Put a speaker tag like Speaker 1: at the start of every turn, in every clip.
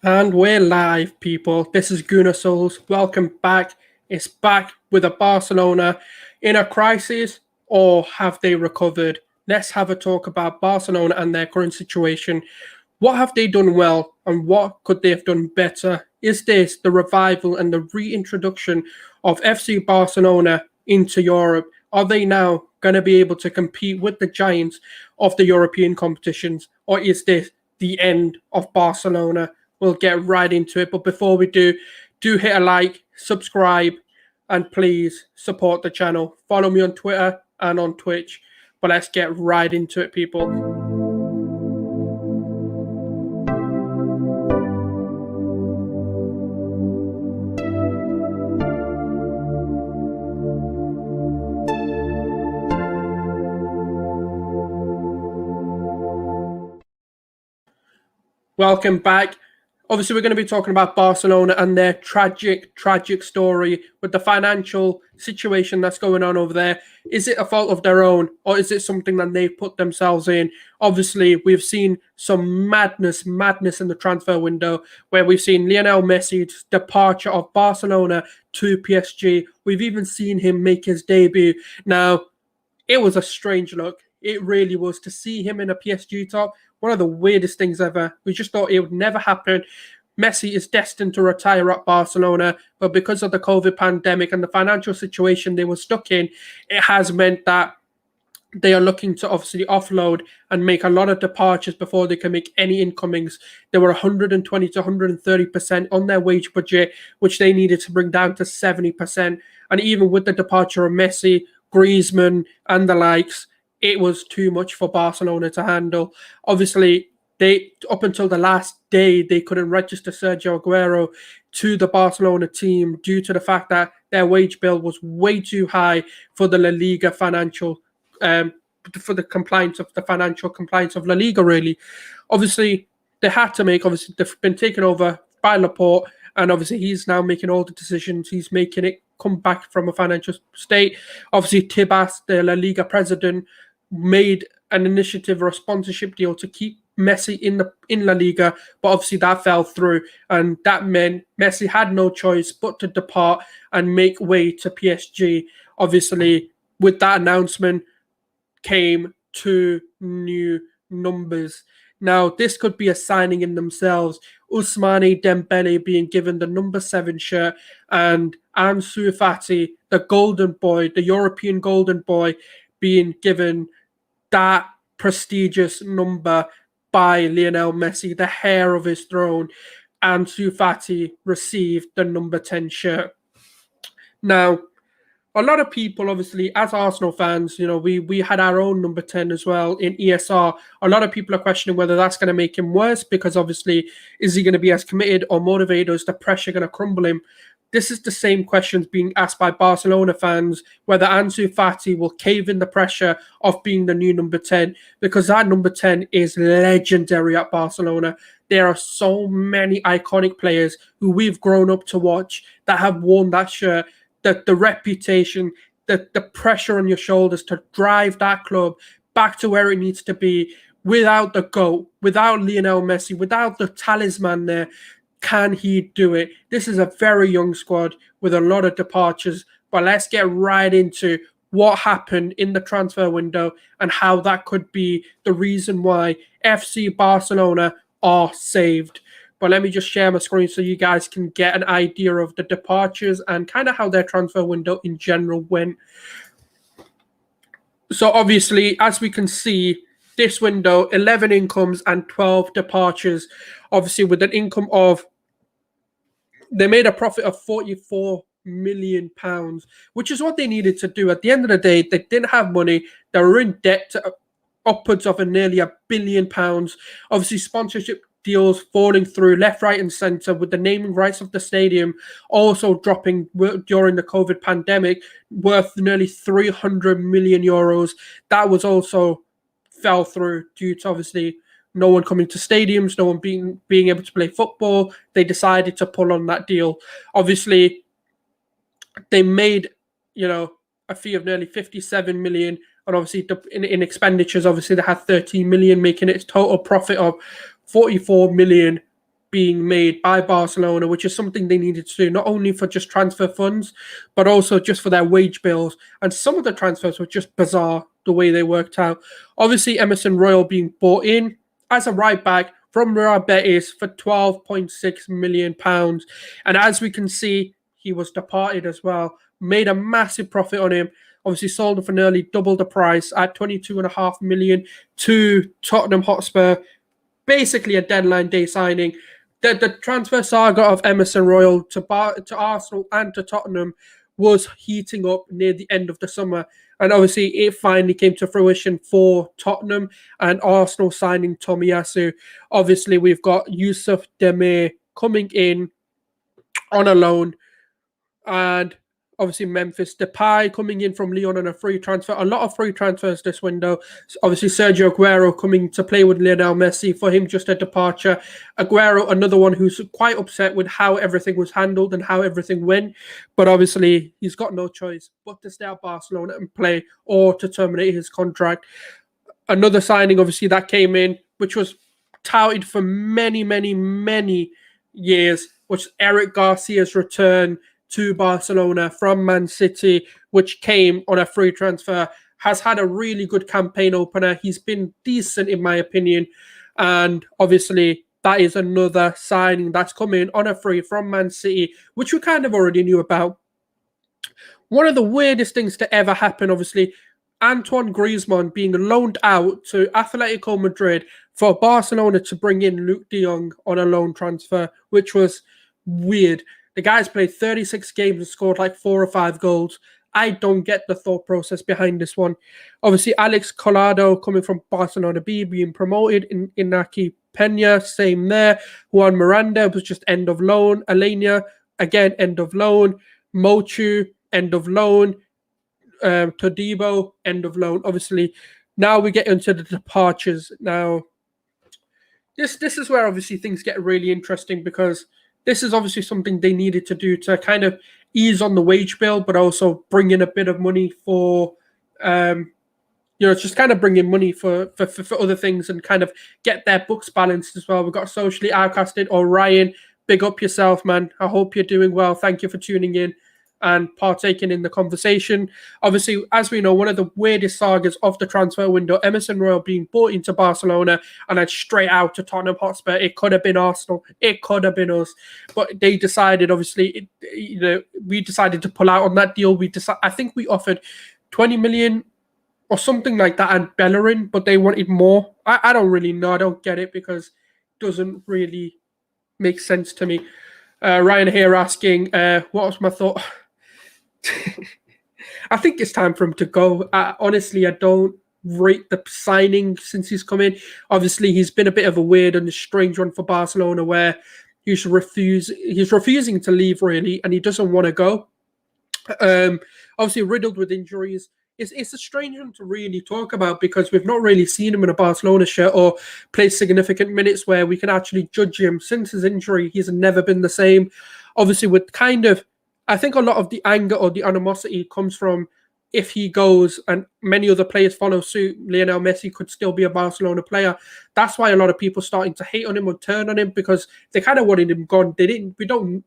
Speaker 1: And we're live, people. This is Guna Souls. Welcome back. It's back with a Barcelona in a crisis, or have they recovered? Let's have a talk about Barcelona and their current situation. What have they done well, and what could they have done better? Is this the revival and the reintroduction of FC Barcelona into Europe? Are they now going to be able to compete with the giants of the European competitions, or is this the end of Barcelona? We'll get right into it. But before we do hit a like, subscribe, and please support the channel. Follow me on Twitter and on Twitch. But let's get right into it, people. Welcome back. Obviously, we're going to be talking about Barcelona and their tragic story with the financial situation that's going on over there. Is it a fault of their own, or is it something that they've put themselves in? Obviously, we've seen some madness in the transfer window, where we've seen Lionel Messi's departure of Barcelona to PSG. We've even seen him make his debut. Now, it was a strange look. It really was, to see him in a PSG top. One of the weirdest things ever. We just thought it would never happen. Messi is destined to retire at Barcelona, but because of the COVID pandemic and the financial situation they were stuck in, it has meant that they are looking to obviously offload and make a lot of departures before they can make any incomings. They were 120 to 130% on their wage budget, which they needed to bring down to 70%. And even with the departure of Messi, Griezmann, and the likes, it was too much for Barcelona to handle. Obviously, they, up until the last day, they couldn't register Sergio Aguero to the Barcelona team due to the fact that their wage bill was way too high for the La Liga financial, for the compliance of the financial compliance of La Liga. Really, obviously, they had to make. Obviously, they've been taken over by Laporte, and obviously he's now making all the decisions. He's making it come back from a financial state. Obviously, Tebas, the La Liga president, made an initiative or a sponsorship deal to keep Messi in La Liga, but obviously that fell through, and that meant Messi had no choice but to depart and make way to PSG. Obviously, with that announcement came two new numbers. Now, this could be a signing in themselves. Ousmane Dembele being given the number 7 shirt, and Ansu Fati, the golden boy, the European golden boy, being given that prestigious number by Lionel Messi, the heir of his throne. Ansu Fati received the number 10 shirt. Now, a lot of people, obviously, as Arsenal fans, we had our own number 10 as well in ESR. A lot of people are questioning whether that's going to make him worse, because obviously, is he going to be as committed or motivated, or is the pressure going to crumble him? This is the same questions being asked by Barcelona fans, whether Ansu Fati will cave in the pressure of being the new number 10, because that number 10 is legendary at Barcelona. There are so many iconic players who we've grown up to watch that have worn that shirt. The reputation, the pressure on your shoulders to drive that club back to where it needs to be, without the GOAT, without Lionel Messi, without the talisman there. Can he do it? This is a very young squad with a lot of departures, but let's get right into what happened in the transfer window and how that could be the reason why FC Barcelona are saved. But let me just share my screen so you guys can get an idea of the departures and kind of how their transfer window in general went. So obviously, as we can see, this window, 11 incomes and 12 departures. Obviously, with an income of, they made a profit of £44 million, which is what they needed to do. At the end of the day, they didn't have money. They were in debt to upwards of nearly £1 billion. Obviously, sponsorship deals falling through left, right, and centre, with the naming rights of the stadium also dropping during the COVID pandemic, worth nearly €300 million. That was also fell through due to obviously no one coming to stadiums, no one being able to play football. They decided to pull on that deal. Obviously, they made a fee of nearly 57 million, and obviously in expenditures, obviously they had 13 million, making it a total profit of 44 million being made by Barcelona, which is something they needed to do, not only for just transfer funds, but also just for their wage bills. And some of the transfers were just bizarre the way they worked out. Obviously, Emerson Royal being bought in as a right back from Real Betis for £12.6 million. And as we can see, he was departed as well. Made a massive profit on him. Obviously sold him for nearly double the price at £22.5 million to Tottenham Hotspur. Basically a deadline day signing. The transfer saga of Emerson Royal to Arsenal and to Tottenham was heating up near the end of the summer. And obviously it finally came to fruition for Tottenham and Arsenal signing Tomiyasu. Obviously we've got Yusuf Demir coming in on a loan, and obviously Memphis Depay coming in from Lyon on a free transfer. A lot of free transfers this window. Obviously Sergio Aguero coming to play with Lionel Messi. For him, just a departure. Aguero, another one who's quite upset with how everything was handled and how everything went. But obviously he's got no choice but to stay at Barcelona and play, or to terminate his contract. Another signing, obviously, that came in, which was touted for many, many, many years, was Eric Garcia's return to Barcelona from Man City, which came on a free transfer. Has had a really good campaign opener. He's been decent in my opinion. And obviously that is another signing that's coming on a free from Man City, which we kind of already knew about. One of the weirdest things to ever happen, obviously, Antoine Griezmann being loaned out to Atletico Madrid for Barcelona to bring in Luke de Jong on a loan transfer, which was weird. The guy's played 36 games and scored like 4 or 5 goals. I don't get the thought process behind this one. Obviously, Alex Collado coming from Barcelona B, being promoted. In Inaki Pena, same there. Juan Miranda was just end of loan. Alenia, again, end of loan. Mochu, end of loan. Todibo, end of loan. Obviously, now we get into the departures. Now, this is where obviously things get really interesting, because this is obviously something they needed to do to kind of ease on the wage bill, but also bring in a bit of money for, just kind of bring in money for other things and kind of get their books balanced as well. We've got socially outcasted. Orion, big up yourself, man. I hope you're doing well. Thank you for tuning in and partaking in the conversation. Obviously, as we know, one of the weirdest sagas of the transfer window, Emerson Royal being bought into Barcelona and then straight out to Tottenham Hotspur. It could have been Arsenal. It could have been us. But they decided, obviously, we decided to pull out on that deal. I think we offered 20 million or something like that and Bellerin, but they wanted more. I don't really know. I don't get it, because it doesn't really make sense to me. Ryan here asking, what was my thought? I think it's time for him to go. Honestly, I don't rate the signing since he's come in. Obviously, he's been a bit of a weird and a strange one for Barcelona, where he's refusing to leave, really, and he doesn't want to go. Obviously, riddled with injuries. It's a strange one to really talk about, because we've not really seen him in a Barcelona shirt or play significant minutes where we can actually judge him. Since his injury, he's never been the same. Obviously, with kind of, I think a lot of the anger or the animosity comes from, if he goes and many other players follow suit, Lionel Messi could still be a Barcelona player. That's why a lot of people starting to hate on him or turn on him, because they kind of wanted him gone.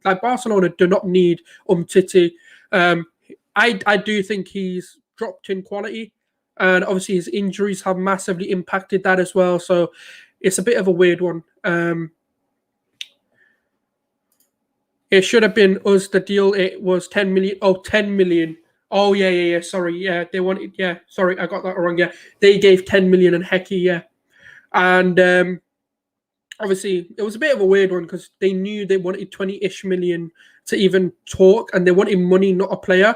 Speaker 1: Barcelona do not need Umtiti. I do think he's dropped in quality, and obviously his injuries have massively impacted that as well. So it's a bit of a weird one. It should have been us, the deal. It was 10 million. Oh, 10 million. Oh, yeah. Sorry. Yeah, they wanted, yeah. Sorry, I got that wrong. Yeah, they gave 10 million and Hecky, yeah. And obviously, it was a bit of a weird one, because they knew they wanted 20-ish million to even talk, and they wanted money, not a player.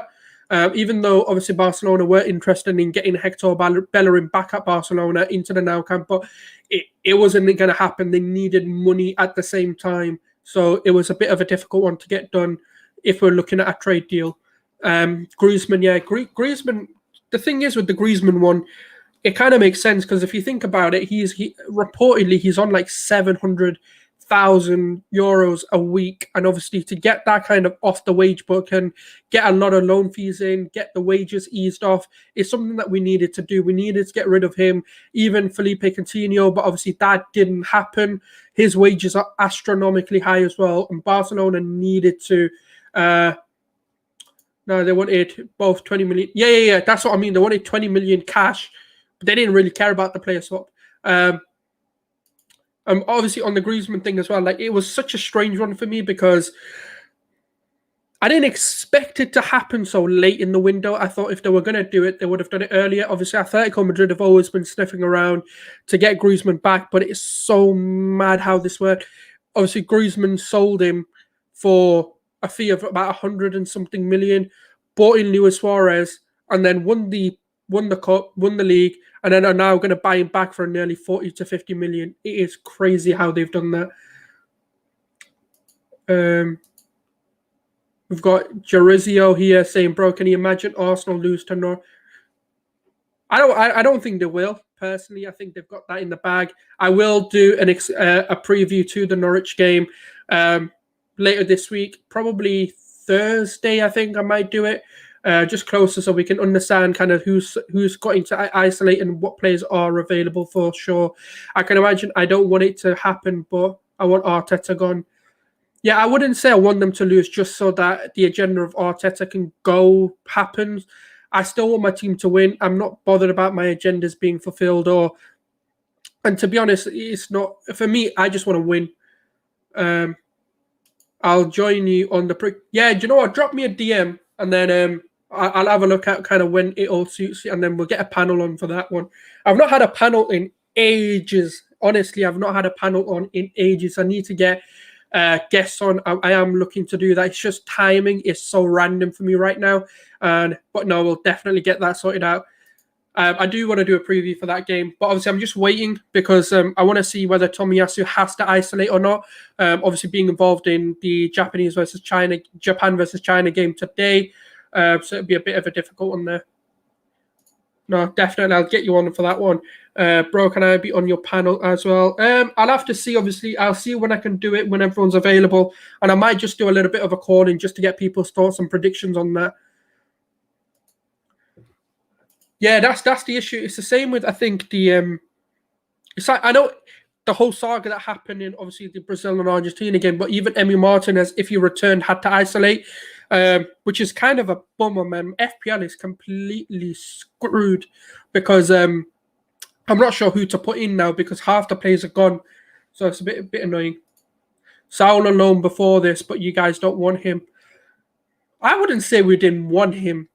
Speaker 1: Even though, obviously, Barcelona were interested in getting Hector Bellerin back at Barcelona into the Nou Camp, but it wasn't going to happen. They needed money at the same time. So it was a bit of a difficult one to get done if we're looking at a trade deal. Griezmann, yeah. Griezmann, the thing is with the Griezmann one, it kind of makes sense, because if you think about it, he's reportedly on like 700,000 €100,000 a week, and obviously to get that kind of off the wage book and get a lot of loan fees in, get the wages eased off, is something that we needed to do. We needed to get rid of him, even Felipe Coutinho, but obviously that didn't happen. His wages are astronomically high as well, and Barcelona needed to. No, they wanted both 20 million. Yeah. That's what I mean. They wanted 20 million cash, but they didn't really care about the player swap. Obviously on the Griezmann thing as well, like, it was such a strange one for me because I didn't expect it to happen so late in the window. I thought if they were going to do it, they would have done it earlier. Obviously, Atletico Madrid have always been sniffing around to get Griezmann back, but it's so mad how this worked. Obviously, Griezmann sold him for a fee of about 100 and something million, bought in Luis Suarez, and then won the cup, won the league, and then are now going to buy him back for nearly 40 to 50 million. It is crazy how they've done that. We've got Jarizio here saying, "Bro, can you imagine Arsenal lose to Norwich?" I don't think they will. Personally, I think they've got that in the bag. I will do a preview to the Norwich game later this week, probably Thursday. I think I might do it just closer so we can understand kind of who's got to isolate and what players are available for sure. I can imagine I don't want it to happen, but I want Arteta gone. Yeah, I wouldn't say I want them to lose just so that the agenda of Arteta can go happens. I still want my team to win. I'm not bothered about my agendas being fulfilled and to be honest, it's not for me. I just want to win. I'll join you on the yeah. Do you know what? Drop me a DM and then I'll have a look at kind of when it all suits you, and then we'll get a panel on for that one. I've not had a panel in ages. Honestly, I've not had a panel on in ages. I need to get guests on. I am looking to do that. It's just timing is so random for me right now. But no, we'll definitely get that sorted out. I do want to do a preview for that game, but obviously I'm just waiting because I want to see whether Tomiyasu has to isolate or not. Obviously being involved in the Japan versus China game today, so it'll be a bit of a difficult one there. No, definitely. I'll get you on for that one. Bro, can I be on your panel as well? I'll have to see, obviously. I'll see when I can do it, when everyone's available. And I might just do a little bit of a call-in just to get people's thoughts and predictions on that. Yeah, that's the issue. It's the same with, I think, the... it's like, I know the whole saga that happened in, obviously, the Brazil and Argentina game, but even Emi Martinez, if he returned, had to isolate. Which is kind of a bummer, man. FPL is completely screwed because I'm not sure who to put in now because half the players are gone. So it's a bit annoying. Saul alone before this, but you guys don't want him. I wouldn't say we didn't want him.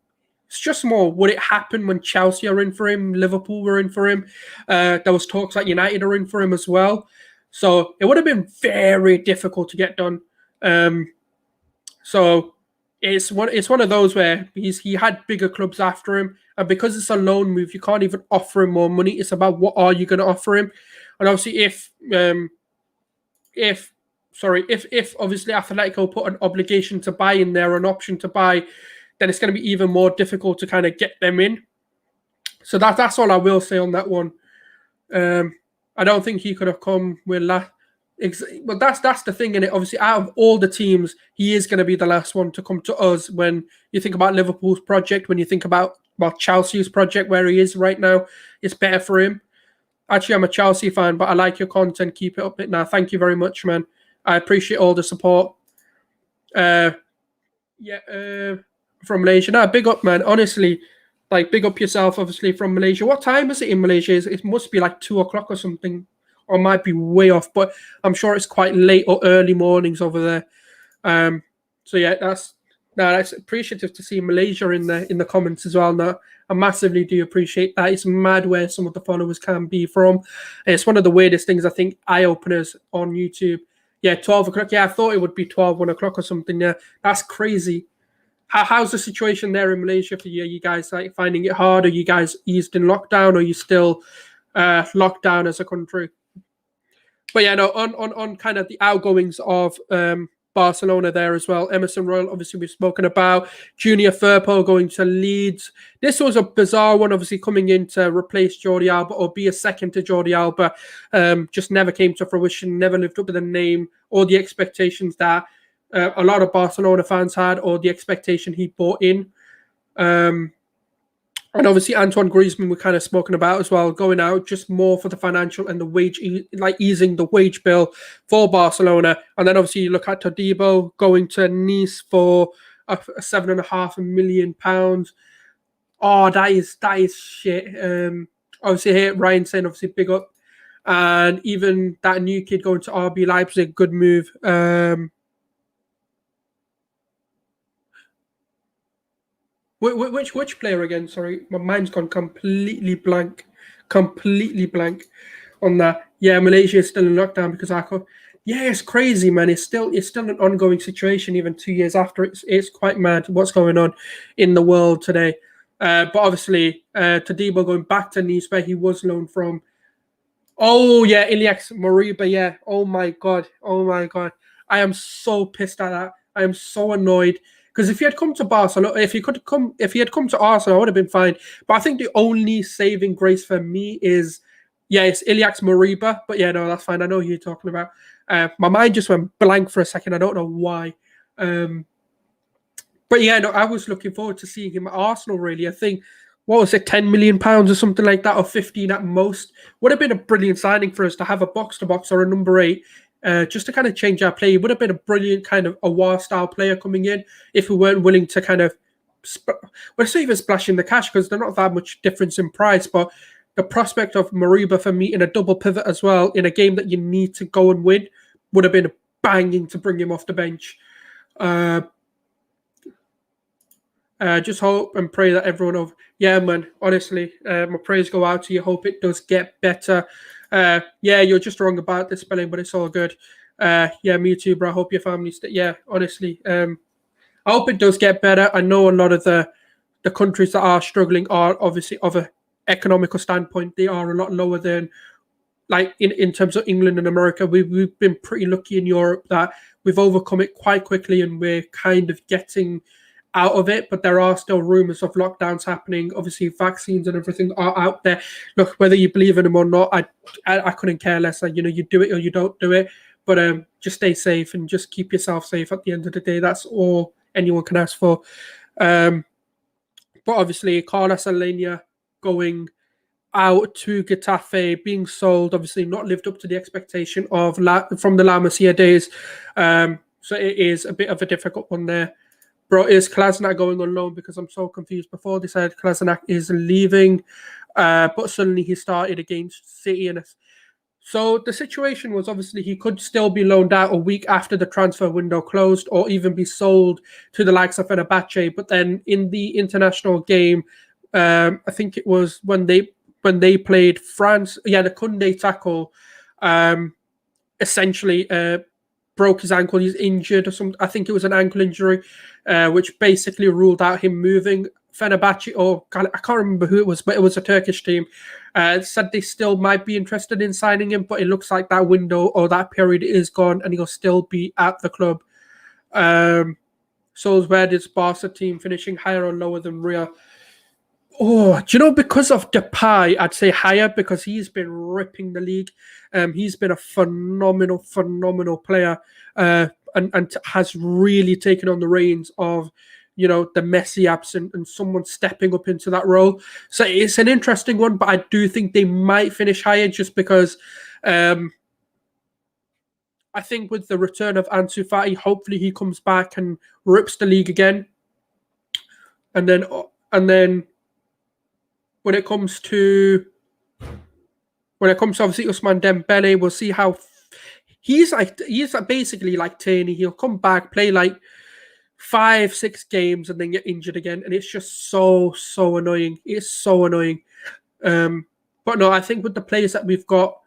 Speaker 1: It's just more, would it happen when Chelsea are in for him, Liverpool were in for him? There was talks that United are in for him as well. So it would have been very difficult to get done. So it's one of those where he had bigger clubs after him, and because it's a loan move, you can't even offer him more money. It's about what are you going to offer him, and obviously if obviously Atletico put an obligation to buy in there, an option to buy, then it's going to be even more difficult to kind of get them in. So that's all I will say on that one. I don't think he could have come with that. But that's the thing in it. Obviously, out of all the teams, he is going to be the last one to come to us. When you think about Liverpool's project, when you think about Chelsea's project, where he is right now, it's better for him. Actually, I'm a Chelsea fan, but I like your content. Keep it up. Now, thank you very much, man. I appreciate all the support. From Malaysia. No, big up, man. Honestly, like, big up yourself, obviously, from Malaysia. What time is it in Malaysia? It must be like 2 o'clock or something. Or might be way off, but I'm sure it's quite late or early mornings over there. So yeah, that's appreciative to see Malaysia in the comments as well. Now, I massively do appreciate that. It's mad where some of the followers can be from. It's one of the weirdest things, I think, eye openers on YouTube. Yeah, 12 o'clock. Yeah, I thought it would be 12, 1 o'clock or something. Yeah, that's crazy. How's the situation there in Malaysia for you? Are you guys like finding it hard? Are you guys eased in lockdown? Or are you still locked down as a country? But yeah, no, on kind of the outgoings of Barcelona there as well. Emerson Royal, obviously, we've spoken about. Junior Firpo going to Leeds. This was a bizarre one, obviously, coming in to replace Jordi Alba or be a second to Jordi Alba. Just never came to fruition, never lived up to the name or the expectations that a lot of Barcelona fans had, or the expectation he brought in. And obviously Antoine Griezmann, we're kind of spoken about as well, going out just more for the financial and the wage, like easing the wage bill for Barcelona. And then obviously you look at Todibo going to Nice for a £7.5 million. Oh, that is shit. Obviously here Ryan saying obviously big up, and even that new kid going to RB Leipzig, good move. Which player again? Sorry, my mind's gone completely blank on that. Yeah, Malaysia is still in lockdown because yeah, it's crazy, man. It's still an ongoing situation even 2 years after. It's quite mad what's going on in the world today. But obviously, Todibo going back to Nice where he was loaned from. Oh yeah, Ilyas Moriba. Yeah. Oh my god. I am so pissed at that. I am so annoyed. Because if he had come to Barcelona, if he had come to Arsenal, I would have been fine. But I think the only saving grace for me is, yeah, it's Ilyas Moriba. But yeah, no, that's fine. I know who you're talking about. My mind just went blank for a second. I don't know why. But yeah, no, I was looking forward to seeing him at Arsenal, really. I think, what was it, £10 million or something like that, or 15 at most. Would have been a brilliant signing for us to have a box-to-box or a number 8. Just to kind of change our play. It would have been a brilliant kind of a war style player coming in if we weren't willing to kind of, let's say even splashing the cash, because they're not that much difference in price. But the prospect of Moriba for me in a double pivot as well, in a game that you need to go and win, would have been banging to bring him off the bench. Just hope and pray that everyone yeah, man, honestly, my prayers go out to you. Hope it does get better. Yeah, you're just wrong about the spelling, but it's all good. Yeah, me too, bro. I hope your family's yeah, honestly. I hope it does get better. I know a lot of the countries that are struggling are obviously of an economical standpoint, they are a lot lower than, like, in terms of England and America. We've been pretty lucky in Europe that we've overcome it quite quickly and we're kind of getting out of it, but there are still rumors of lockdowns happening. Obviously, vaccines and everything are out there. Look, whether you believe in them or not, I couldn't care less. You know, you do it or you don't do it. But just stay safe and just keep yourself safe. At the end of the day, that's all anyone can ask for. But obviously, Carlos Alenia going out to Getafe, being sold, obviously not lived up to the expectation of from the La Masia days. So it is a bit of a difficult one there. Bro, is Klasnak going on loan? Because I'm so confused. Before they said Klasnak is leaving, but suddenly he started against City. So the situation was obviously he could still be loaned out a week after the transfer window closed, or even be sold to the likes of Fenerbahce. But then in the international game, I think it was when they played France, yeah, the Koundé tackle essentially broke his ankle. He's injured or something. I think it was an ankle injury, which basically ruled out him moving. Fenerbahce, or I can't remember who it was, but it was a Turkish team, said they still might be interested in signing him, but it looks like that window or that period is gone and he'll still be at the club. So where does Barca team finishing higher or lower than Real? Oh, do you know, because of Depay, I'd say higher, because he's been ripping the league. He's been a phenomenal player, and has really taken on the reins of, you know, the Messi absent and someone stepping up into that role. So it's an interesting one, but I do think they might finish higher just because I think with the return of Ansu Fati, hopefully he comes back and rips the league again. And then when it comes to obviously Ousmane Dembele, we'll see how he's basically like Tierney. He'll come back, play like 5-6 games, and then get injured again, and it's just so annoying. It's so annoying. But no, I think with the players that we've got,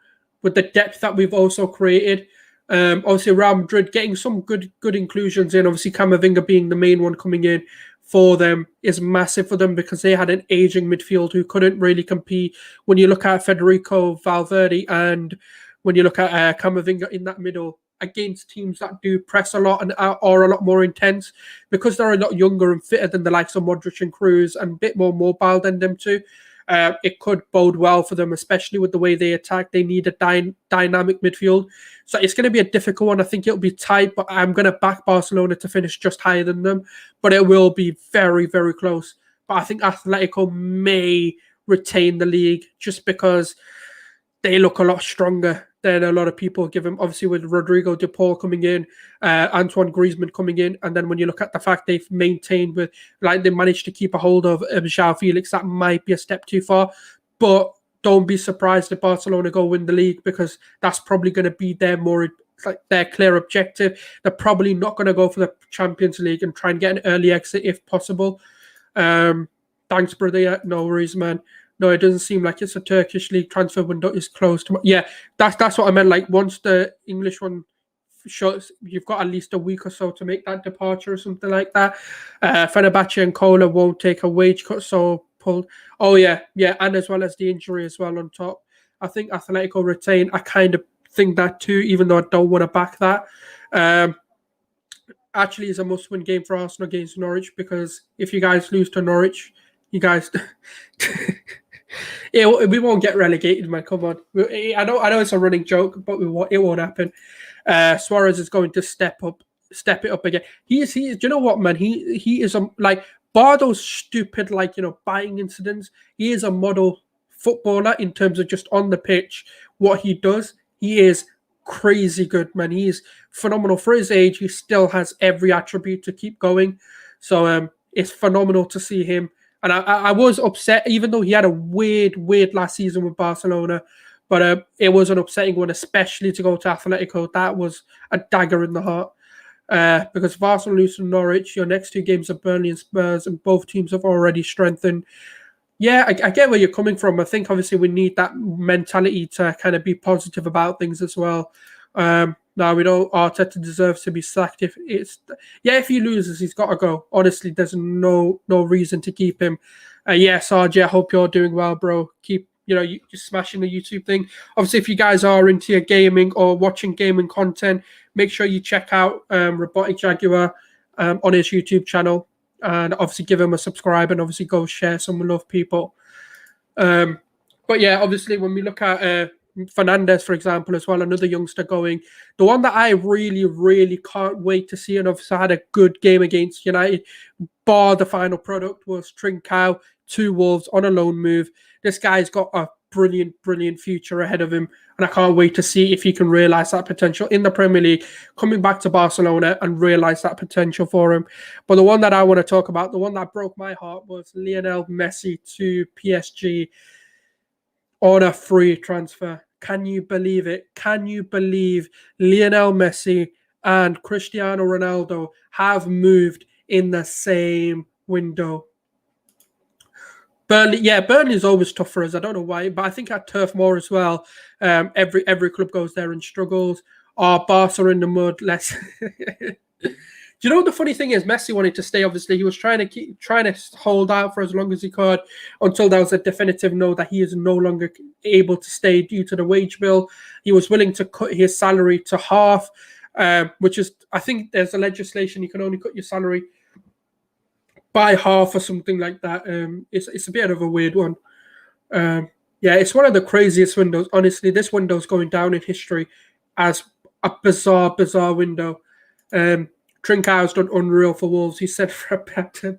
Speaker 1: with the depth that we've also created, obviously Real Madrid getting some good inclusions in. Obviously, Camavinga being the main one coming in for them is massive for them, because they had an aging midfield who couldn't really compete. When you look at Federico Valverde and when you look at Camavinga in that middle, against teams that do press a lot and are a lot more intense, because they're a lot younger and fitter than the likes of Modric and Cruz and a bit more mobile than them too. It could bode well for them, especially with the way they attack. They need a dynamic midfield. So it's going to be a difficult one. I think it'll be tight, but I'm going to back Barcelona to finish just higher than them. But it will be very, very close. But I think Atletico may retain the league just because they look a lot stronger than a lot of people give them. Obviously, with Rodrigo de Paul coming in, Antoine Griezmann coming in, and then when you look at the fact they've maintained with, like, they managed to keep a hold of João Felix, that might be a step too far. But don't be surprised if Barcelona go win the league, because that's probably going to be their clear objective. They're probably not going to go for the Champions League and try and get an early exit if possible. Thanks, brother. Yeah, no worries, man. No, it doesn't seem like it's a Turkish league transfer window is closed. Yeah, that's what I meant. Like, once the English one shows, you've got at least a week or so to make that departure or something like that. Fenerbahce and Kola won't take a wage cut, so pulled. Oh yeah, and as well as the injury as well on top. I think Atletico retain. I kind of think that too, even though I don't want to back that. Actually, it's a must-win game for Arsenal against Norwich, because if you guys lose to Norwich, you guys. We won't get relegated, man. Come on. I know it's a running joke, but it won't happen. Suarez is going to step it up again. He is. Do you know what, man? He is like, bar those stupid, like, buying incidents. He is a model footballer in terms of just on the pitch. What he does, he is crazy good, man. He is phenomenal for his age. He still has every attribute to keep going. So it's phenomenal to see him. And I was upset, even though he had a weird last season with Barcelona. But it was an upsetting one, especially to go to Atletico. That was a dagger in the heart. Because if Arsenal lose to Norwich, your next two games are Burnley and Spurs, and both teams have already strengthened. Yeah, I get where you're coming from. I think, obviously, we need that mentality to kind of be positive about things as well. Now, we know Arteta deserves to be sacked. If he loses, he's got to go. Honestly, there's no reason to keep him. RJ, I hope you're doing well, bro. Keep you're smashing the YouTube thing. Obviously, if you guys are into your gaming or watching gaming content, make sure you check out Robotic Jaguar on his YouTube channel, and obviously give him a subscribe, and obviously go share some love, people. But yeah, obviously, when we look at Fernandez, for example, as well, another youngster going. The one that I really, really can't wait to see, and obviously had a good game against United, bar the final product, was Trincao to Wolves on a loan move. This guy's got a brilliant future ahead of him, and I can't wait to see if he can realise that potential in the Premier League, coming back to Barcelona and realise that potential for him. But the one that I want to talk about, the one that broke my heart, was Lionel Messi to PSG on a free transfer. Can you believe it? Can you believe Lionel Messi and Cristiano Ronaldo have moved in the same window? Burnley is always tough for us. I don't know why, but I think at Turf Moor as well, every club goes there and struggles. Barca are in the mud. Less. Do you know what the funny thing is? Messi wanted to stay. Obviously, he was trying to hold out for as long as he could, until there was a definitive no that he is no longer able to stay due to the wage bill. He was willing to cut his salary to half, which is, I think there's a legislation you can only cut your salary by half or something like that. It's a bit of a weird one. It's one of the craziest windows. Honestly, this window's going down in history as a bizarre window. Trincao's done unreal for Wolves. He said for a better.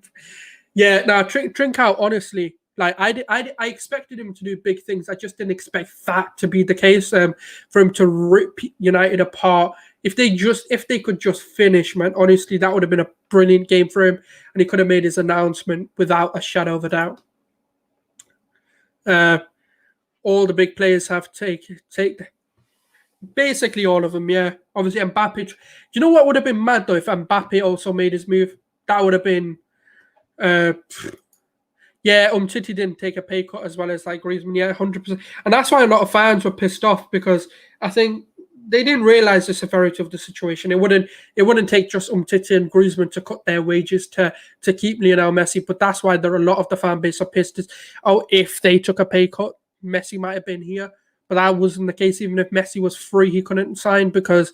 Speaker 1: Trincao, honestly, like I expected him to do big things. I just didn't expect that to be the case. For him to rip United apart. If they could just finish, man, honestly, that would have been a brilliant game for him, and he could have made his announcement without a shadow of a doubt. All the big players have take. Basically all of them, yeah. Obviously, Mbappe. Do you know what would have been mad, though, if Mbappe also made his move? That would have been... Umtiti didn't take a pay cut as well as like Griezmann, 100%. And that's why a lot of fans were pissed off, because I think they didn't realise the severity of the situation. It wouldn't take just Umtiti and Griezmann to cut their wages to keep Lionel Messi, but that's why there are a lot of the fan base are pissed. If they took a pay cut, Messi might have been here. but that wasn't the case. Even if Messi was free, he couldn't sign because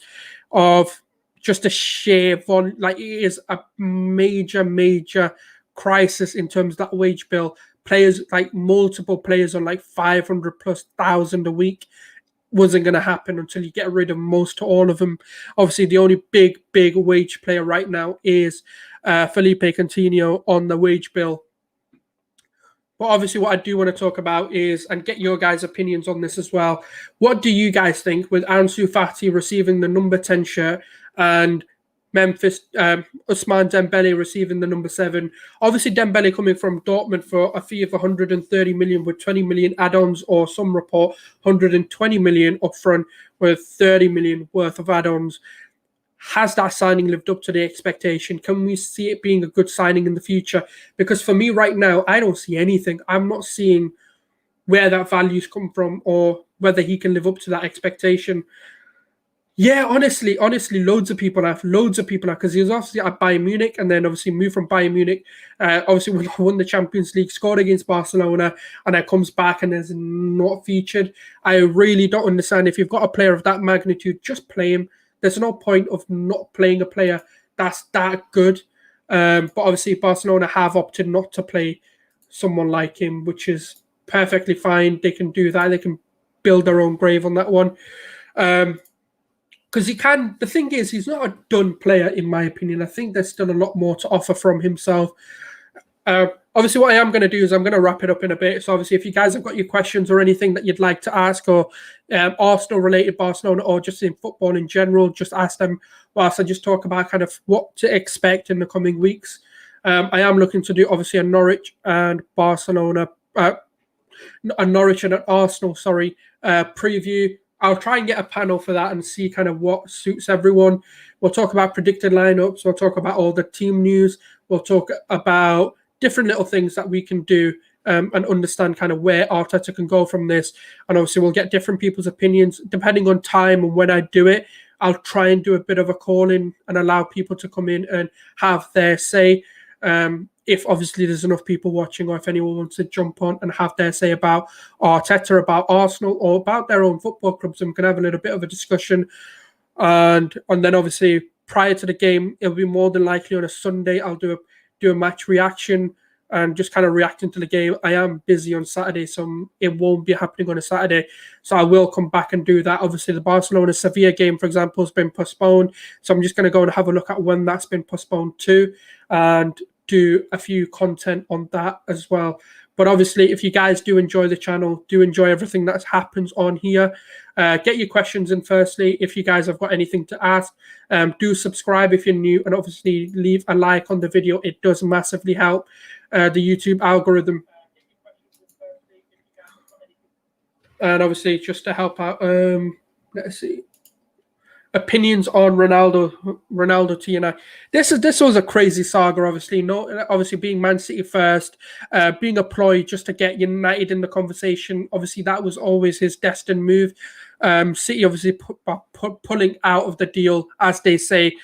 Speaker 1: of just a sheer volume. Like, it is a major crisis in terms of that wage bill. Players, like multiple players on like 500 plus thousand a week, wasn't going to happen until you get rid of most to all of them. Obviously, the only big wage player right now is Felipe Coutinho on the wage bill. But obviously, what I do want to talk about is, and get your guys' opinions on this as well. What do you guys think with Ansu Fati receiving the number 10 shirt and Memphis Ousmane Dembele receiving the number 7? Obviously, Dembele coming from Dortmund for a fee of 130 million with 20 million add-ons, or some report 120 million upfront with 30 million worth of add-ons. Has that signing lived up to the expectation? Can we see it being a good signing in the future? Because for me right now, I don't see anything. I'm not seeing where that value's come from or whether he can live up to that expectation. Yeah, honestly, loads of people have, because he was obviously at Bayern Munich and then obviously moved from Bayern Munich. Obviously won the Champions League, scored against Barcelona, and then comes back and is not featured. I really don't understand. If you've got a player of that magnitude, just play him. There's no point of not playing a player that's that good. But obviously Barcelona have opted not to play someone like him, which is perfectly fine. They can do that. They can build their own grave on that one. Because he can. The thing is, he's not a done player, in my opinion. I think there's still a lot more to offer from himself. Obviously, what I am going to do is I'm going to wrap it up in a bit. So obviously, if you guys have got your questions or anything that you'd like to ask, or Arsenal-related Barcelona, or just in football in general, just ask them whilst I just talk about kind of what to expect in the coming weeks. I am looking to do, obviously, a Norwich and Barcelona, a Norwich and an Arsenal, preview. I'll try and get a panel for that and see kind of what suits everyone. We'll talk about predicted lineups. We'll talk about all the team news. We'll talk about different little things that we can do and understand kind of where Arteta can go from this. And obviously, we'll get different people's opinions depending on time and when I do it. I'll try and do a bit of a call-in and allow people to come in and have their say. If obviously there's enough people watching, or if anyone wants to jump on and have their say about Arteta, about Arsenal, or about their own football clubs, and we can have a little bit of a discussion. And then obviously prior to the game, it'll be more than likely on a Sunday. I'll do a match reaction and just kind of reacting to the game. I am busy on Saturday, so it won't be happening on a Saturday. So I will come back and do that. Obviously, the Barcelona-Sevilla game, for example, has been postponed. So I'm just going to go and have a look at when that's been postponed to, and do a few content on that as well. But obviously, if you guys do enjoy the channel, do enjoy everything that happens on here, get your questions in firstly. If you guys have got anything to ask, do subscribe if you're new, and obviously leave a like on the video. It does massively help the YouTube algorithm. And obviously, just to help out, let's see. Opinions on Ronaldo to United. This was a crazy saga. Obviously being Man City first, being a ploy just to get United in the conversation. Obviously, that was always his destined move. City obviously pulling out of the deal, as they say.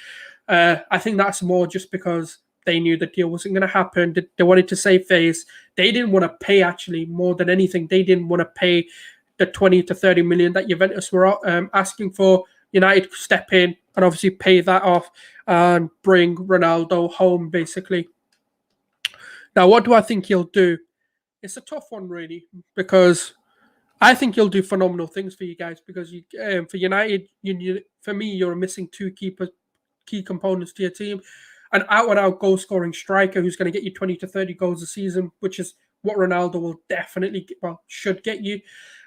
Speaker 1: I think that's more just because they knew the deal wasn't going to happen. They wanted to save face. They didn't want to pay, actually, more than anything. They didn't want to pay the 20 to 30 million that Juventus were asking for. United step in and obviously pay that off and bring Ronaldo home, basically. Now, what do I think he'll do? It's a tough one, really, because I think he'll do phenomenal things for you guys. Because for United, for me, you're missing two key components to your team. An out-and-out goal-scoring striker who's going to get you 20 to 30 goals a season, which is what Ronaldo will definitely, should get you.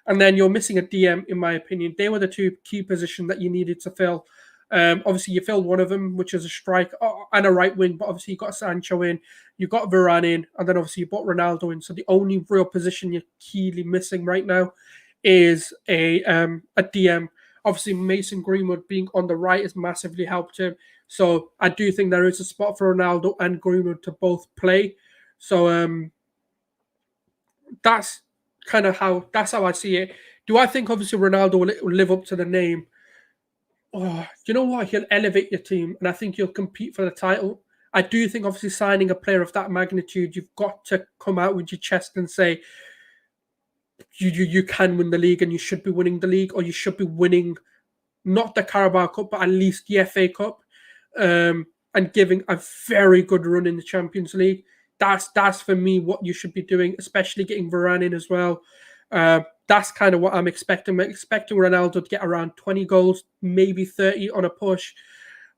Speaker 1: And then you're missing a DM, in my opinion. They were the two key positions that you needed to fill. Obviously, you filled one of them, which is a striker and a right wing. But obviously, you got Sancho in, you got Varane in, and then obviously you brought Ronaldo in. So the only real position you're keenly missing right now is a DM. Obviously, Mason Greenwood being on the right has massively helped him. So I do think there is a spot for Ronaldo and Greenwood to both play. So that's how I see it. Do I think obviously Ronaldo will live up to the name? Oh, you know what? He'll elevate your team, and I think he'll compete for the title. I do think obviously signing a player of that magnitude, you've got to come out with your chest and say, you can win the league and you should be winning the league, or you should be winning not the Carabao Cup, but at least the FA Cup, and giving a very good run in the Champions League. That's for me what you should be doing, especially getting Varane in as well. That's kind of what I'm expecting. I'm expecting Ronaldo to get around 20 goals, maybe 30 on a push.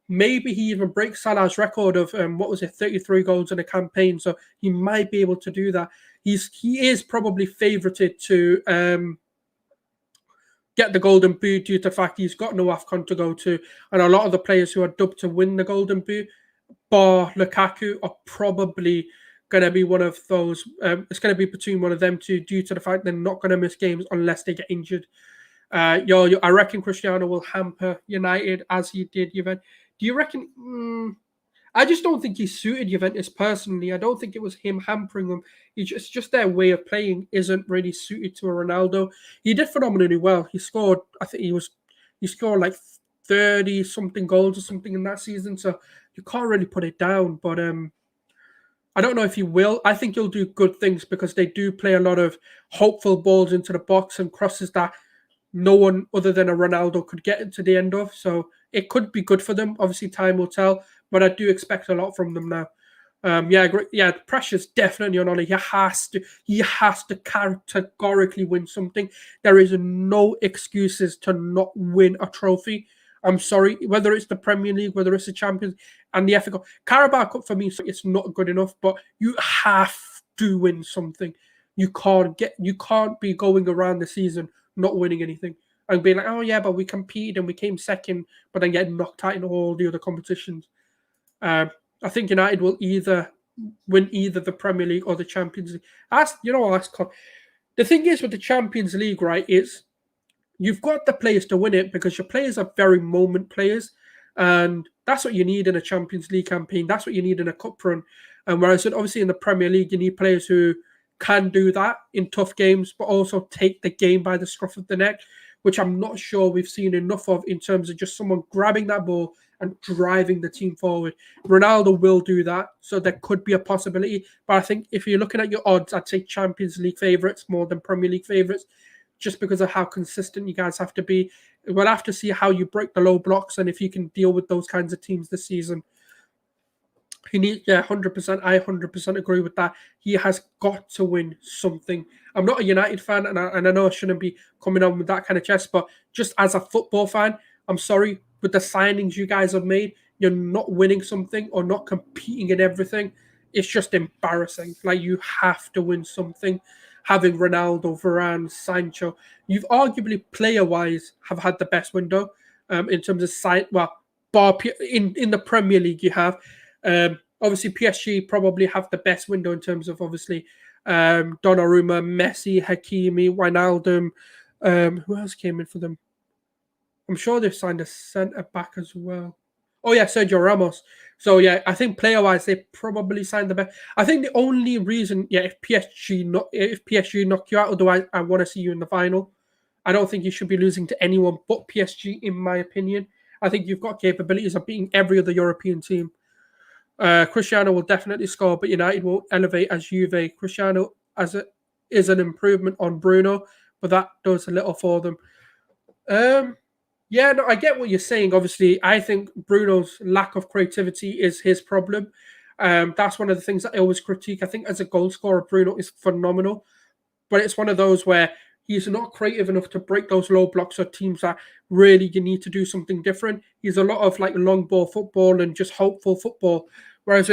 Speaker 1: Maybe he even breaks Salah's record of 33 goals in a campaign. So he might be able to do that. He is probably favoured to get the Golden Boot due to the fact he's got no AFCON to go to, and a lot of the players who are dubbed to win the Golden Boot, bar Lukaku, are probably going to be one of those. It's going to be between one of them two due to the fact they're not going to miss games unless they get injured. I reckon Cristiano will hamper United as he did Juventus. Do you reckon? I just don't think he suited Juventus personally. I don't think it was him hampering them. It's just their way of playing isn't really suited to a Ronaldo. He did phenomenally well. He scored. I think he scored like 30 something goals or something in that season. So you can't really put it down. But I don't know if he will. I think he'll do good things because they do play a lot of hopeful balls into the box and crosses that no one other than a Ronaldo could get into the end of. So it could be good for them. Obviously, time will tell, but I do expect a lot from them now. The pressure's definitely on Ole. He has to categorically win something. There is no excuses to not win a trophy. I'm sorry, whether it's the Premier League, whether it's the Champions and the FA Cup. Carabao Cup for me, it's not good enough, but you have to win something. You can't be going around the season not winning anything and being like, oh yeah, but we competed and we came second, but then get knocked out in all the other competitions. I think United will either win either the Premier League or the Champions League. The thing is with the Champions League, right, is you've got the players to win it because your players are very moment players. And that's what you need in a Champions League campaign. That's what you need in a cup run. And whereas obviously in the Premier League, you need players who can do that in tough games, but also take the game by the scruff of the neck, which I'm not sure we've seen enough of in terms of just someone grabbing that ball and driving the team forward. Ronaldo will do that, so there could be a possibility. But I think if you're looking at your odds, I'd say Champions League favourites more than Premier League favourites, just because of how consistent you guys have to be. We'll have to see how you break the low blocks and if you can deal with those kinds of teams this season. 100%. I 100% agree with that. He has got to win something. I'm not a United fan, and I know I shouldn't be coming on with that kind of chest, but just as a football fan, I'm sorry, with the signings you guys have made, you're not winning something or not competing in everything. It's just embarrassing. Like, you have to win something. Having Ronaldo, Varane, Sancho, you've arguably player-wise have had the best window in terms of in the Premier League you have. Obviously, PSG probably have the best window in terms of obviously Donnarumma, Messi, Hakimi, Wijnaldum. Who else came in for them? I'm sure they've signed a centre back as well. Oh yeah, Sergio Ramos. So yeah, I think player-wise they probably signed the best. I think the only reason, if PSG knock you out, otherwise I want to see you in the final. I don't think you should be losing to anyone but PSG, in my opinion. I think you've got capabilities of beating every other European team. Cristiano will definitely score, but United will elevate as Juve. Cristiano is an improvement on Bruno, but that does a little for them. I get what you're saying. Obviously, I think Bruno's lack of creativity is his problem. That's one of the things that I always critique. I think as a goal scorer, Bruno is phenomenal, but it's one of those where he's not creative enough to break those low blocks or teams that really you need to do something different. He's a lot of like long ball football and just hopeful football. Whereas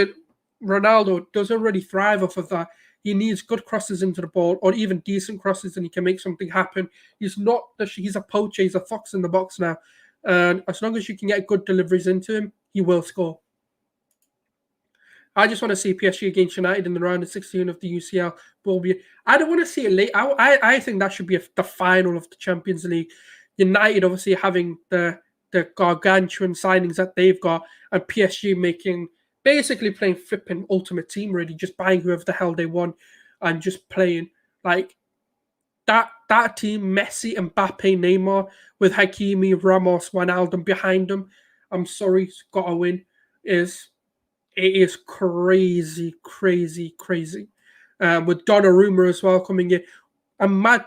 Speaker 1: Ronaldo doesn't really thrive off of that. He needs good crosses into the ball or even decent crosses and he can make something happen. He's a poacher. He's a fox in the box now. And as long as you can get good deliveries into him, he will score. I just want to see PSG against United in the round of 16 of the UCL. I don't want to see it late. I think that should be the final of the Champions League. United obviously having the gargantuan signings that they've got, and PSG basically playing flipping ultimate team, really, just buying whoever the hell they want and just playing like that team, Messi, Mbappe, Neymar, with Hakimi, Ramos, Wijnaldum behind them. I'm sorry, it's got to win. It is crazy, crazy, crazy. With Donnarumma as well coming in. And mad.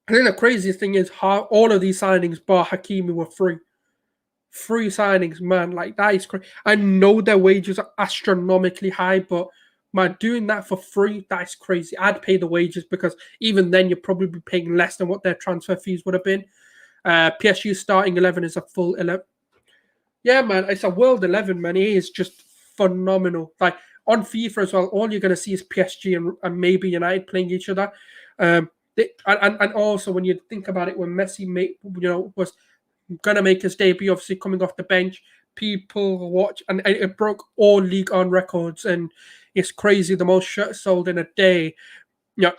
Speaker 1: I think the craziest thing is how all of these signings, bar Hakimi, were free. Free signings, man. Like, that is crazy. I know their wages are astronomically high, but man, doing that for free, that is crazy. I'd pay the wages because even then you're probably paying less than what their transfer fees would have been. PSG's starting 11 is a full 11. Yeah, man, it's a world 11, man. It is just phenomenal. Like, on FIFA as well, all you're going to see is PSG and maybe United playing each other. And also, when you think about it, when Messi was going to make his debut, obviously coming off the bench, people watch, and it broke all league on records. And it's crazy. The most shirts sold in a day.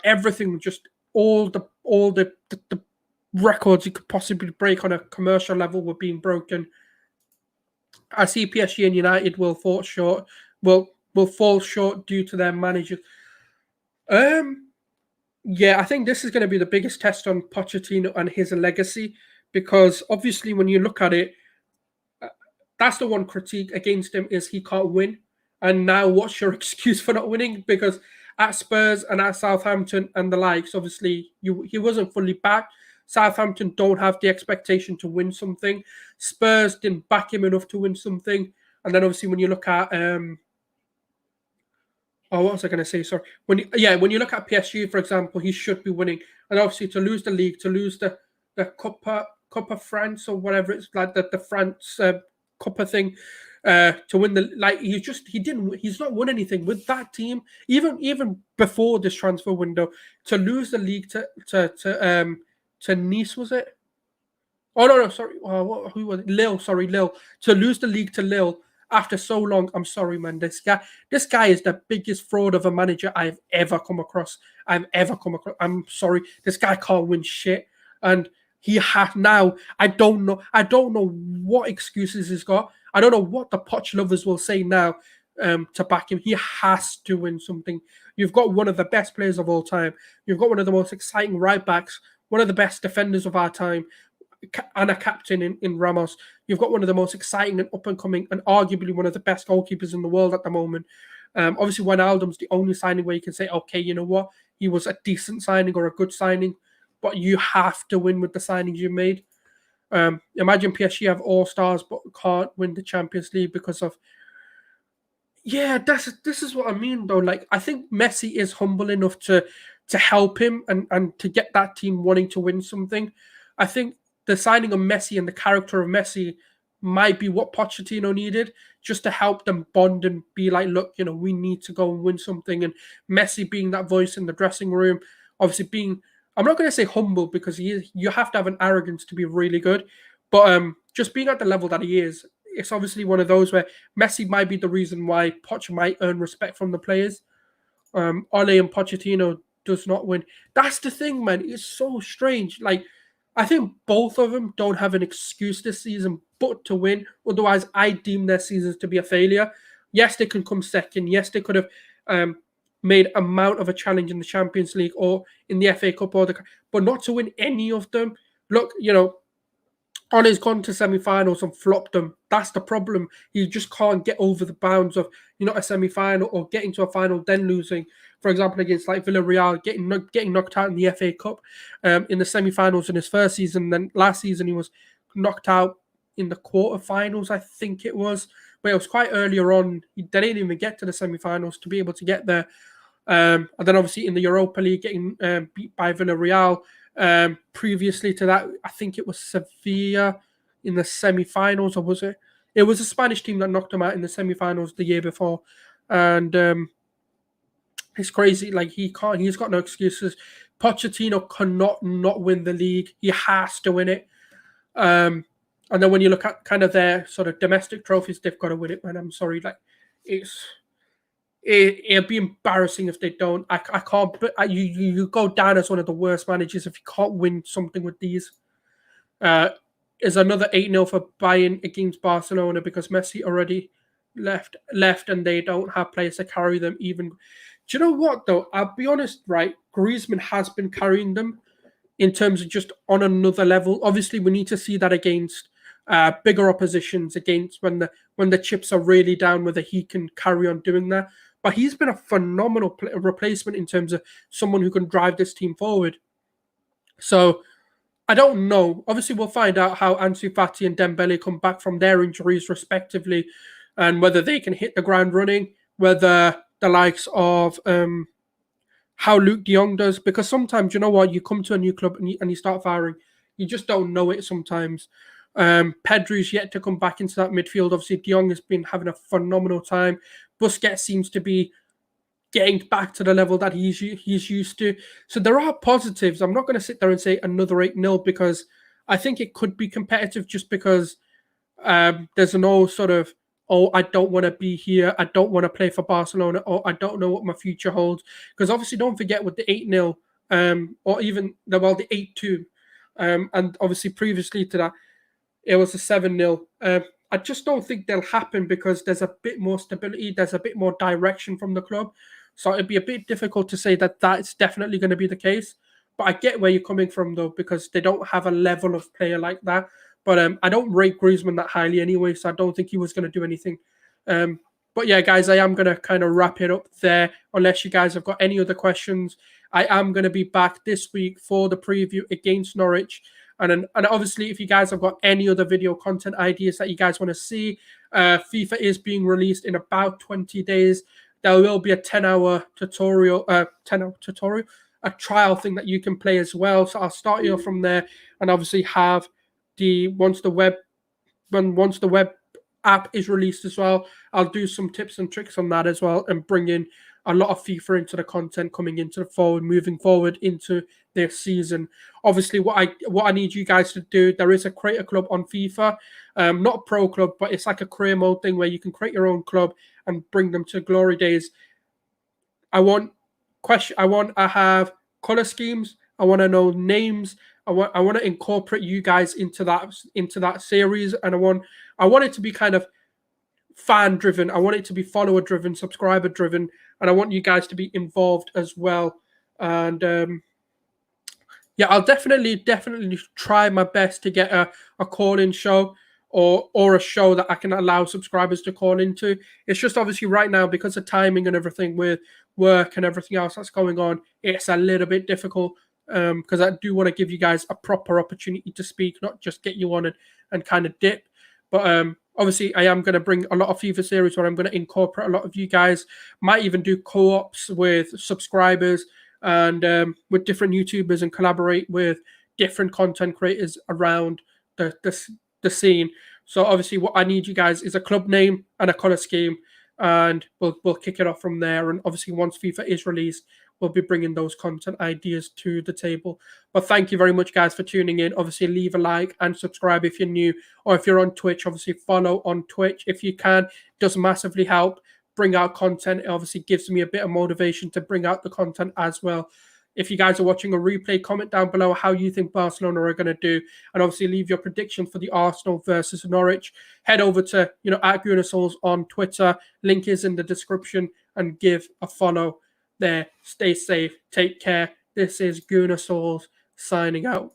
Speaker 1: Everything, just all the records you could possibly break on a commercial level were being broken. I see PSG and United will fall short. Will fall short due to their managers. Yeah, I think this is going to be the biggest test on Pochettino and his legacy, because obviously when you look at it, that's the one critique against him is he can't win. And now what's your excuse for not winning? Because at Spurs and at Southampton and the likes, obviously he wasn't fully back. Southampton don't have the expectation to win something. Spurs didn't back him enough to win something. And then obviously when you look at what was I going to say? Sorry. When you look at PSG, for example, he should be winning. And obviously to lose the league, to lose the Cup of France or whatever it's like, the France Cup thing, to win the, like, he's not won anything with that team. Even before this transfer window, to lose the league to Nice, was it? Oh no, sorry. Who was it? Lille? Sorry, Lille. To lose the league to Lille after so long, I'm sorry, man. This guy is the biggest fraud of a manager I've ever come across. I'm sorry. This guy can't win shit, and he has now. I don't know. I don't know what excuses he's got. I don't know what the Poch lovers will say now to back him. He has to win something. You've got one of the best players of all time. You've got one of the most exciting right backs. One of the best defenders of our time and a captain in Ramos. You've got one of the most exciting and up and coming, and arguably one of the best goalkeepers in the world at the moment. Obviously, Wijnaldum's the only signing where you can say, okay, you know what, he was a decent signing or a good signing, but you have to win with the signings you made. Imagine PSG have all stars but can't win the Champions League because of. Yeah, this is what I mean though. Like, I think Messi is humble enough to help him and to get that team wanting to win something. I think the signing of Messi and the character of Messi might be what Pochettino needed, just to help them bond and be like, look, we need to go and win something. And Messi being that voice in the dressing room, obviously being, I'm not going to say humble because you have to have an arrogance to be really good, but just being at the level that he is, it's obviously one of those where Messi might be the reason why Poch might earn respect from the players. Ole and Pochettino does not win. That's the thing, man. It's so strange. Like, I think both of them don't have an excuse this season but to win. Otherwise, I deem their seasons to be a failure. Yes, they can come second. Yes, they could have made amount of a challenge in the Champions League or in the FA Cup, but not to win any of them. Look, Ole's gone to semi-finals and flopped them. That's the problem. He just can't get over the bounds of a semi-final or getting to a final then losing. For example, against like Villarreal, getting knocked out in the FA Cup in the semi-finals in his first season. Then last season he was knocked out in the quarter-finals, I think it was. But it was quite earlier on. They didn't even get to the semi-finals to be able to get there. And then obviously in the Europa League, getting beat by Villarreal. Previously to that, I think it was Sevilla in the semi-finals, or was it? It was a Spanish team that knocked him out in the semi-finals the year before, and it's crazy. Like, he can't. He's got no excuses. Pochettino cannot not win the league. He has to win it. And then when you look at kind of their sort of domestic trophies, they've got to win it. Man, I'm sorry. Like, it'll be embarrassing if they don't. I can't. But you go down as one of the worst managers if you can't win something with these. Is another 8-0 for Bayern against Barcelona because Messi already left, and they don't have players to carry them. Even, do you know what though? I'll be honest, right? Griezmann has been carrying them in terms of just on another level. Obviously, we need to see that against bigger oppositions, against when the chips are really down, whether he can carry on doing that. but he's been a phenomenal replacement in terms of someone who can drive this team forward. So I don't know. Obviously, we'll find out how Ansu Fati and Dembele come back from their injuries, respectively, and whether they can hit the ground running, whether the likes of how Luke de Jong does. Because sometimes, you know what, you come to a new club and you start firing. You just don't know it sometimes. Pedri's yet to come back into that midfield. Obviously, de Jong has been having a phenomenal time. Busquets seems to be getting back to the level that he's used to. So there are positives. I'm not going to sit there and say another 8-0 because I think it could be competitive just because there's no sort of, oh, I don't want to be here. I don't want to play for Barcelona, or I don't know what my future holds. Because obviously, don't forget with the 8-0 or even the 8-2, and obviously previously to that, it was a 7-0. I just don't think they'll happen because there's a bit more stability. There's a bit more direction from the club. So it'd be a bit difficult to say that that's definitely going to be the case. But I get where you're coming from, though, because they don't have a level of player like that. But I don't rate Griezmann that highly anyway, so I don't think he was going to do anything. But yeah, guys, I am going to kind of wrap it up there, unless you guys have got any other questions. I am going to be back this week for the preview against Norwich. And obviously, if you guys have got any other video content ideas that you guys want to see, FIFA is being released in about 20 days. There will be a 10-hour tutorial, a trial thing that you can play as well. So I'll start you from there, and obviously have once the web app is released as well, I'll do some tips and tricks on that as well, and bring in a lot of FIFA into the content coming into the moving forward into this season. Obviously, what I need you guys to do, there is a creator club on FIFA, not a pro club, but it's like a career mode thing where you can create your own club and bring them to glory days. I have color schemes. I want to know names. I want to incorporate you guys into that series, and I want it to be kind of fan driven. I want it to be follower driven, subscriber driven, and I want you guys to be involved as well. And yeah, I'll definitely try my best to get a call-in show or a show that I can allow subscribers to call into. It's just obviously right now, because of timing and everything with work and everything else that's going on, it's a little bit difficult because I do want to give you guys a proper opportunity to speak, not just get you on and kind of dip. But obviously, I am going to bring a lot of FIFA series where I'm going to incorporate a lot of you guys. Might even do co-ops with subscribers and with different YouTubers, and collaborate with different content creators around the scene. So obviously, what I need you guys is a club name and a color scheme, and we'll kick it off from there. And obviously, once FIFA is released, we'll be bringing those content ideas to the table. But thank you very much, guys, for tuning in. Obviously, leave a like and subscribe if you're new, or if you're on Twitch, obviously follow on Twitch if you can. It does massively help bring out content. It obviously gives me a bit of motivation to bring out the content as well. If you guys are watching a replay, comment down below how you think Barcelona are going to do, and obviously leave your prediction for the Arsenal versus Norwich. Head over to at Gunasols on Twitter. Link is in the description, and give a follow there. Stay safe. Take care. This is Gunasols signing out.